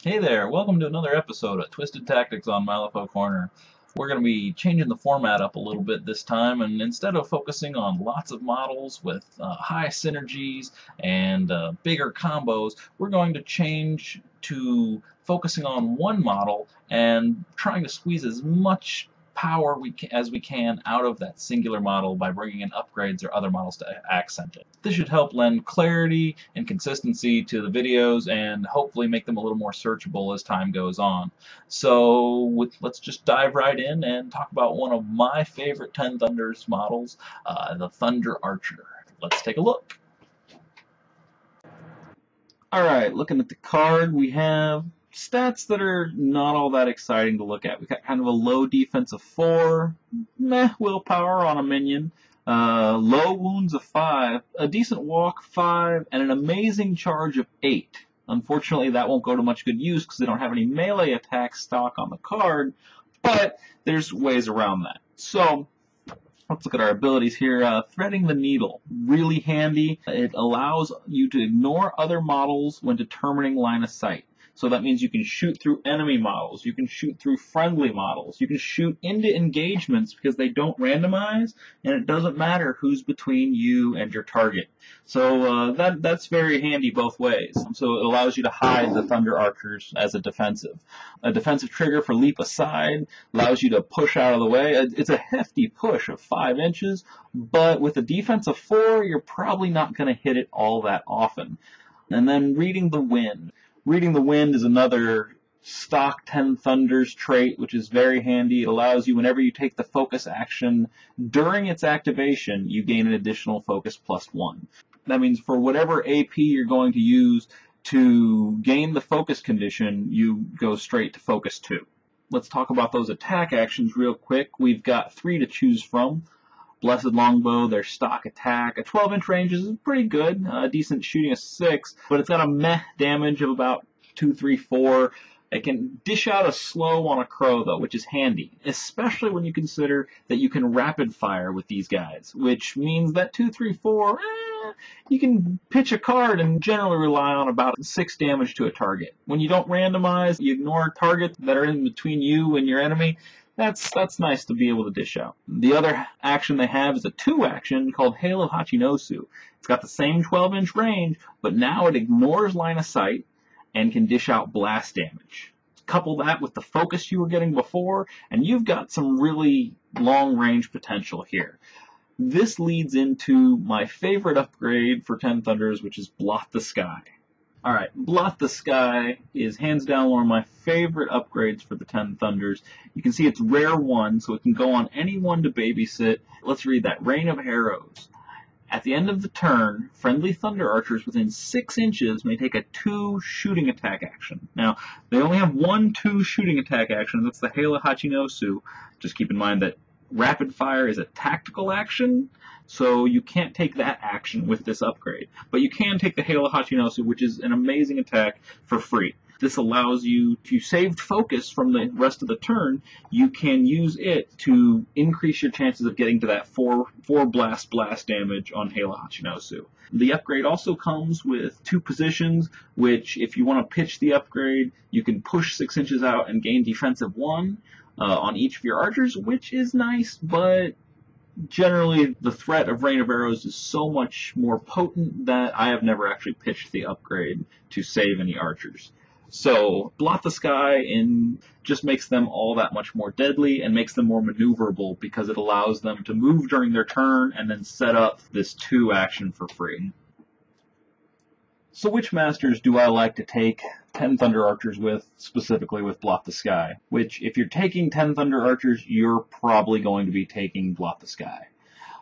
Hey there, welcome to another episode of Twisted Tactics on Malifaux Corner. We're going to be changing the format up a little bit this time, and instead of focusing on lots of models with high synergies and bigger combos, we're going to change to focusing on one model and trying to squeeze as much power as we can out of that singular model by bringing in upgrades or other models to accent it. This should help lend clarity and consistency to the videos and hopefully make them a little more searchable as time goes on. So let's just dive right in and talk about one of my favorite Ten Thunders models, the Thunder Archer. Let's take a look. Alright, looking at the card, we have stats that are not all that exciting to look at. We got kind of a low defense of 4, meh willpower on a minion, low wounds of 5, a decent walk 5, and an amazing charge of 8. Unfortunately, that won't go to much good use because they don't have any melee attack stock on the card, but there's ways around that. So let's look at our abilities here. Threading the Needle, really handy. It allows you to ignore other models when determining line of sight. So that means you can shoot through enemy models, you can shoot through friendly models, you can shoot into engagements because they don't randomize, and it doesn't matter who's between you and your target. So that's very handy both ways. So it allows you to hide the Thunder Archers as a defensive. A defensive trigger for leap aside allows you to push out of the way. It's a hefty push of 5 inches, but with a defense of 4, you're probably not going to hit it all that often. And then Reading the Wind. Reading the Wind is another stock Ten Thunders trait, which is very handy. It allows you, whenever you take the focus action during its activation, you gain an additional focus +1. That means for whatever AP you're going to use to gain the focus condition, you go straight to focus 2. Let's talk about those attack actions real quick. We've got 3 to choose from. Blessed Longbow, their stock attack. A 12-inch range is pretty good, decent shooting of 6, but it's got a meh damage of about 2, 3, 4. It can dish out a slow on a crow, though, which is handy, especially when you consider that you can rapid fire with these guys, which means that 2, 3, 4, you can pitch a card and generally rely on about 6 damage to a target. When you don't randomize, you ignore targets that are in between you and your enemy. That's nice to be able to dish out. The other action they have is a 2 action called Hail of Hachinosu. It's got the same 12-inch range, but now it ignores line of sight and can dish out blast damage. Couple that with the focus you were getting before, and you've got some really long-range potential here. This leads into my favorite upgrade for Ten Thunders, which is Blot the Sky. Alright, Blot the Sky is hands down one of my favorite upgrades for the Ten Thunders. You can see it's rare 1, so it can go on any one to babysit. Let's read that. Rain of Arrows. At the end of the turn, friendly Thunder Archers within 6 inches may take a 2 shooting attack action. Now, they only have 1 2 shooting attack action. That's the Hail of Hachinosu. Just keep in mind that Rapid Fire is a tactical action, so you can't take that action with this upgrade. But you can take the Hail of Hachinosu, which is an amazing attack, for free. This allows you, if you saved focus from the rest of the turn, you can use it to increase your chances of getting to that 4 blast damage on Hail of Hachinosu. The upgrade also comes with 2 positions, which if you want to pitch the upgrade, you can push 6 inches out and gain defensive 1 on each of your archers, which is nice, but generally the threat of Rain of Arrows is so much more potent that I have never actually pitched the upgrade to save any archers. So Blot the Sky just makes them all that much more deadly and makes them more maneuverable because it allows them to move during their turn and then set up this 2 action for free. So which masters do I like to take 10 Thunder Archers with, specifically with Blot the Sky? Which, if you're taking 10 Thunder Archers, you're probably going to be taking Blot the Sky.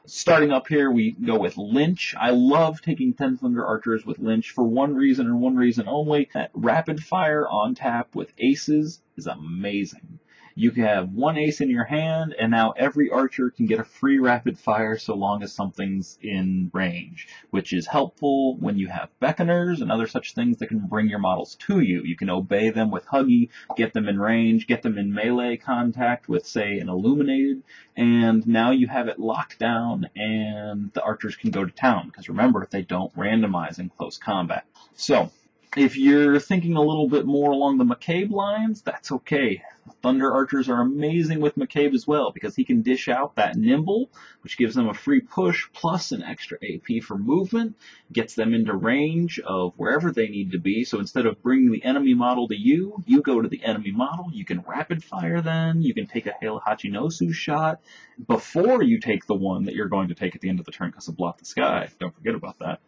Starting up here, we go with Lynch. I love taking 10 Thunder Archers with Lynch for one reason and one reason only. That rapid fire on tap with aces is amazing. You can have 1 ace in your hand, and now every archer can get a free rapid fire so long as something's in range, which is helpful when you have beckoners and other such things that can bring your models to you. You can obey them with Huggy, get them in range, get them in melee contact with, say, an Illuminated, and now you have it locked down and the archers can go to town, because remember, they don't randomize in close combat. So, If you're thinking a little bit more along the McCabe lines, that's okay. Thunder Archers are amazing with McCabe as well, because he can dish out that nimble, which gives them a free push plus an extra AP for movement, gets them into range of wherever they need to be. So instead of bringing the enemy model to you, you go to the enemy model. You can rapid fire then. You can take a Hachinosu shot before you take the one that you're going to take at the end of the turn because of Blot the Sky. Don't forget about that.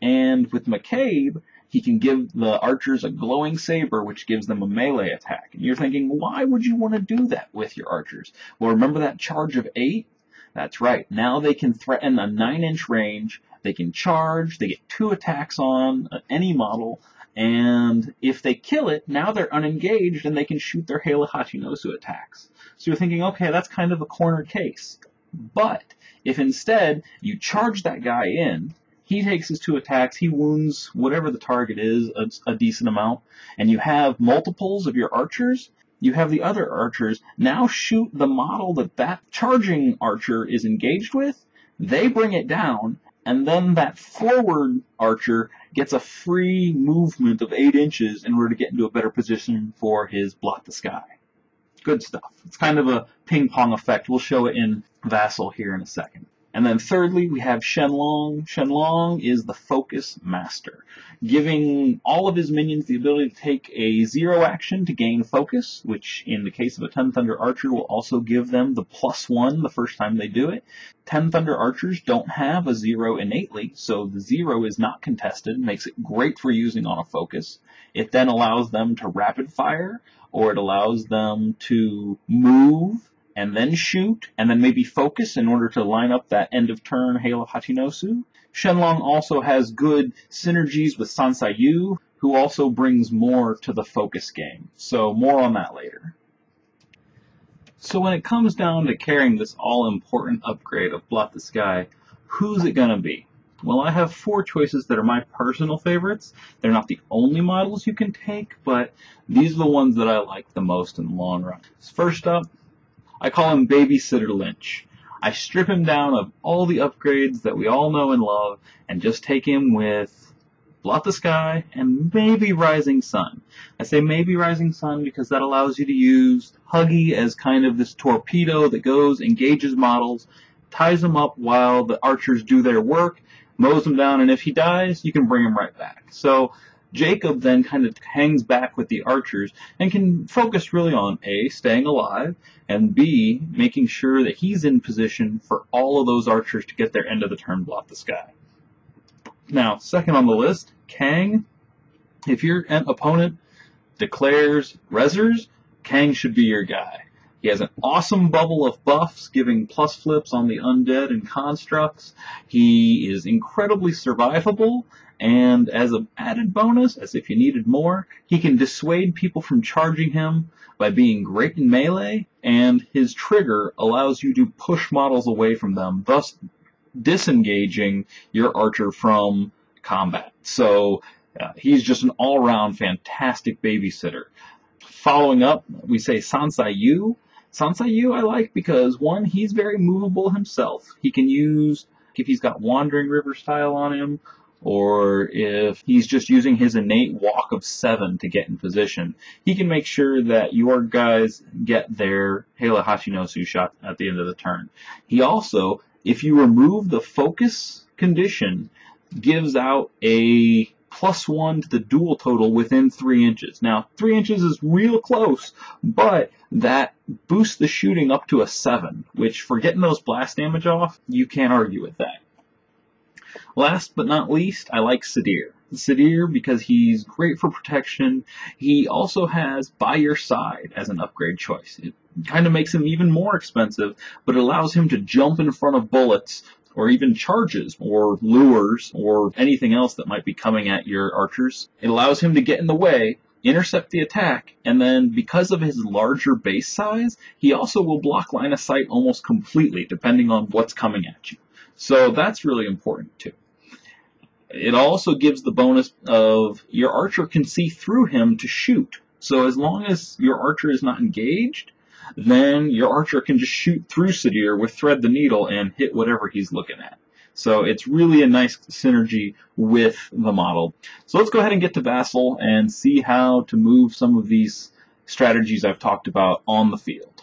And with McCabe, he can give the archers a glowing saber, which gives them a melee attack. And you're thinking, why would you want to do that with your archers? Well, remember that charge of 8? That's right. Now they can threaten a 9-inch range. They can charge. They get 2 attacks on any model. And if they kill it, now they're unengaged and they can shoot their Hachinosu attacks. So you're thinking, okay, that's kind of a corner case. But if instead you charge that guy in, he takes his 2 attacks, he wounds whatever the target is a decent amount, and you have multiples of your archers, you have the other archers now shoot the model that charging archer is engaged with, they bring it down, and then that forward archer gets a free movement of 8 inches in order to get into a better position for his Blot the Sky. Good stuff. It's kind of a ping-pong effect. We'll show it in Vassal here in a second. And then thirdly, we have Shenlong. Shenlong is the Focus Master, giving all of his minions the ability to take a 0 action to gain focus, which in the case of a 10 Thunder Archer will also give them the +1 the first time they do it. 10 Thunder Archers don't have a 0 innately, so the 0 is not contested, makes it great for using on a focus. It then allows them to rapid fire, or it allows them to move, and then shoot, and then maybe focus in order to line up that end-of-turn Hachinosu. Shenlong also has good synergies with Sansayu, who also brings more to the focus game. So more on that later. So when it comes down to carrying this all-important upgrade of Blot the Sky, who's it going to be? Well, I have 4 choices that are my personal favorites. They're not the only models you can take, but these are the ones that I like the most in the long run. First up, I call him Babysitter Lynch. I strip him down of all the upgrades that we all know and love and just take him with Blot the Sky and maybe Rising Sun. I say maybe Rising Sun because that allows you to use Huggy as kind of this torpedo that goes, engages models, ties them up while the archers do their work, mows them down, and if he dies, you can bring him right back. So Jacob then kind of hangs back with the archers and can focus really on A, staying alive, and B, making sure that he's in position for all of those archers to get their end of the turn Blot the Sky. Now, second on the list, Kang. If your opponent declares Rezzers, Kang should be your guy. He has an awesome bubble of buffs, giving plus flips on the undead and constructs. He is incredibly survivable, and as an added bonus, as if you needed more, he can dissuade people from charging him by being great in melee, and his trigger allows you to push models away from them, thus disengaging your archer from combat. So he's just an all-around fantastic babysitter. Following up, we say Sansayu. Sansayu I like because, one, he's very movable himself. He can use, if he's got Wandering River style on him, or if he's just using his innate walk of 7 to get in position, he can make sure that your guys get their Hachinosu shot at the end of the turn. He also, if you remove the focus condition, gives out a +1 to the duel total within 3 inches. Now, 3 inches is real close, but that boosts the shooting up to a 7, which for getting those blast damage off, you can't argue with that. Last but not least, I like Sadir. Sadir because he's great for protection. He also has By Your Side as an upgrade choice. It kind of makes him even more expensive, but it allows him to jump in front of bullets or even charges or lures or anything else that might be coming at your archers. It allows him to get in the way, intercept the attack, and then because of his larger base size, he also will block line of sight almost completely depending on what's coming at you. So that's really important too. It also gives the bonus of your archer can see through him to shoot. So as long as your archer is not engaged, then your archer can just shoot through Sadir with Thread the Needle and hit whatever he's looking at. So it's really a nice synergy with the model. So let's go ahead and get to Vassal and see how to move some of these strategies I've talked about on the field.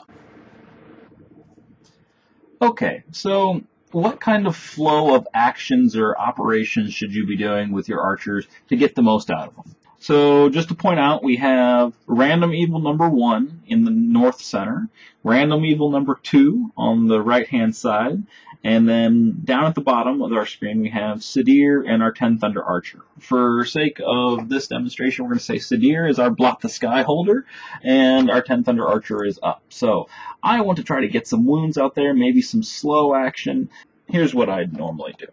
Okay, so what kind of flow of actions or operations should you be doing with your archers to get the most out of them? So just to point out, we have random evil number 1 in the north center, random evil number 2 on the right-hand side, and then down at the bottom of our screen we have Sadir and our 10 Thunder Archer. For sake of this demonstration, we're going to say Sadir is our Blot the Sky holder, and our 10 Thunder Archer is up. So I want to try to get some wounds out there, maybe some slow action. Here's what I'd normally do.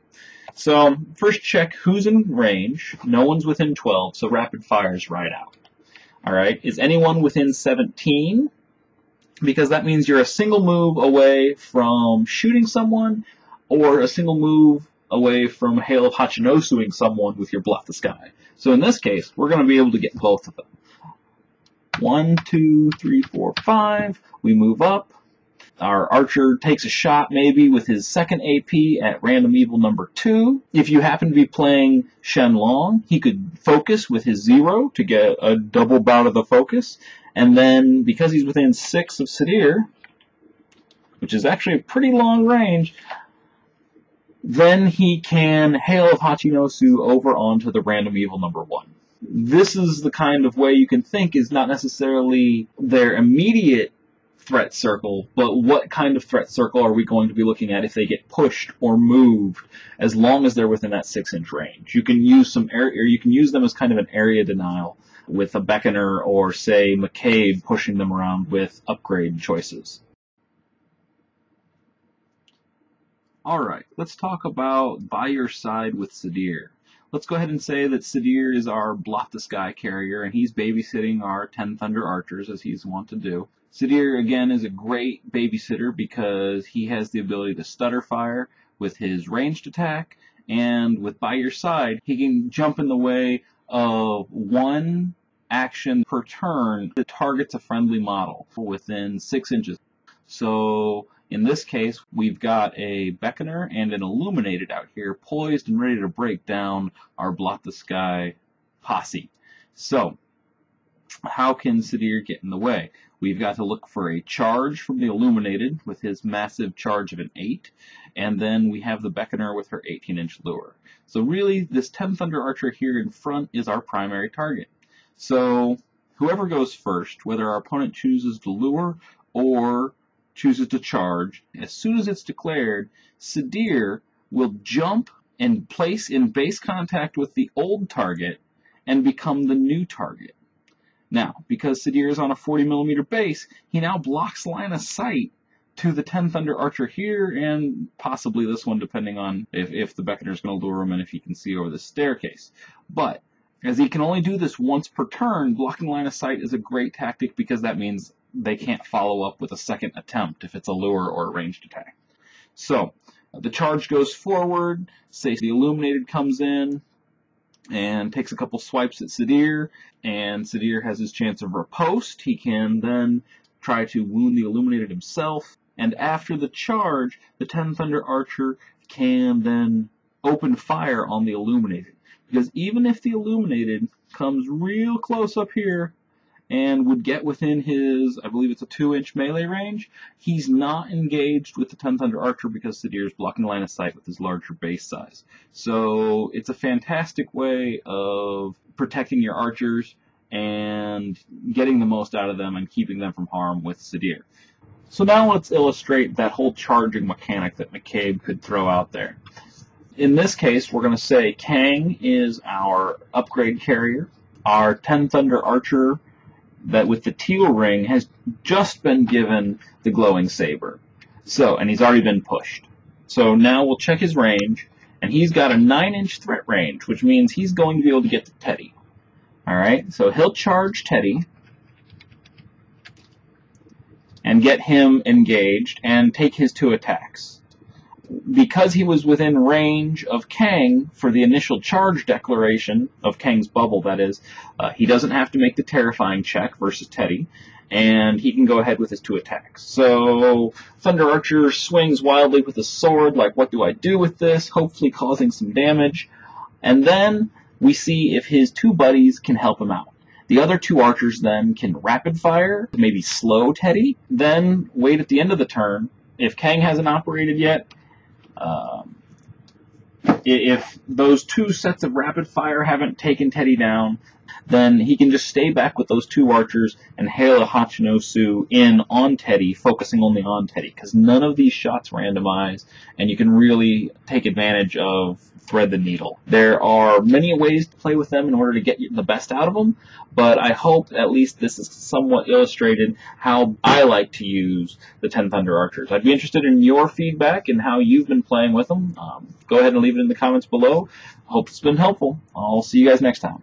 So first check who's in range. No one's within 12, so rapid fire's right out. All right, is anyone within 17? Because that means you're a single move away from shooting someone, or a single move away from Hail of Hachinosuing someone with your Blot the Sky. So in this case, we're going to be able to get both of them. 1, 2, 3, 4, 5. We move up. Our archer takes a shot maybe with his second AP at random evil number 2. If you happen to be playing Shenlong, he could focus with his 0 to get a double bout of the focus. And then, because he's within 6 of Sadir, which is actually a pretty long range, then he can Hail of Hachinosu over onto the random evil number 1. This is the kind of way you can think is not necessarily their immediate threat circle, but what kind of threat circle are we going to be looking at if they get pushed or moved, as long as they're within that 6-inch range. You can use some area, or you can use them as kind of an area denial with a Beckoner or, say, McCabe pushing them around with upgrade choices. Alright, let's talk about by your side with Sadir. Let's go ahead and say that Sadir is our Blot the Sky carrier, and he's babysitting our 10 Thunder Archers, as he's wont to do. Sadir, again, is a great babysitter because he has the ability to stutter fire with his ranged attack, and with by your side, he can jump in the way of one action per turn that targets a friendly model within 6 inches. So in this case, we've got a Beckoner and an Illuminated out here, poised and ready to break down our Blot the Sky posse. So how can Sadir get in the way? We've got to look for a charge from the Illuminated with his massive charge of an 8, and then we have the Beckoner with her 18-inch lure. So really, this 10 Thunder Archer here in front is our primary target. So whoever goes first, whether our opponent chooses to lure or chooses to charge, as soon as it's declared, Sadir will jump and place in base contact with the old target and become the new target. Now, because Sadir is on a 40mm base, he now blocks line of sight to the 10 Thunder Archer here, and possibly this one, depending on if the Beckoner is going to lure him and if he can see over the staircase. But as he can only do this once per turn, blocking line of sight is a great tactic because that means they can't follow up with a second attempt if it's a lure or a ranged attack. So the charge goes forward, say the Illuminated comes in and takes a couple swipes at Sadir, and Sadir has his chance of riposte. He can then try to wound the Illuminated himself, and after the charge, the 10 Thunder Archer can then open fire on the Illuminated. Because even if the Illuminated comes real close up here and would get within his, I believe it's a 2-inch melee range, he's not engaged with the 10 Thunder Archer because Sadir is blocking line of sight with his larger base size. So it's a fantastic way of protecting your archers and getting the most out of them and keeping them from harm with Sadir. So now let's illustrate that whole charging mechanic that McCabe could throw out there. In this case, we're going to say Kang is our upgrade carrier. Our 10 Thunder Archer that with the teal ring has just been given the glowing saber. So, and he's already been pushed. So now we'll check his range, and he's got a 9-inch threat range, which means he's going to be able to get to Teddy. Alright, so he'll charge Teddy and get him engaged and take his 2 attacks. because he was within range of Kang for the initial charge declaration of Kang's bubble, that is, he doesn't have to make the terrifying check versus Teddy, and he can go ahead with his 2 attacks. So Thunder Archer swings wildly with a sword, like, what do I do with this? Hopefully causing some damage. And then we see if his 2 buddies can help him out. The other 2 archers then can rapid fire, maybe slow Teddy, then wait at the end of the turn. If Kang hasn't operated yet, if those 2 sets of rapid fire haven't taken Teddy down, then he can just stay back with those 2 archers and hail a Hachinosu in on Teddy, focusing only on Teddy, because none of these shots randomize, and you can really take advantage of thread the needle. There are many ways to play with them in order to get the best out of them, but I hope at least this is somewhat illustrated how I like to use the 10 Thunder Archers. I'd be interested in your feedback and how you've been playing with them. Go ahead and leave it in the comments below. Hope it's been helpful. I'll see you guys next time.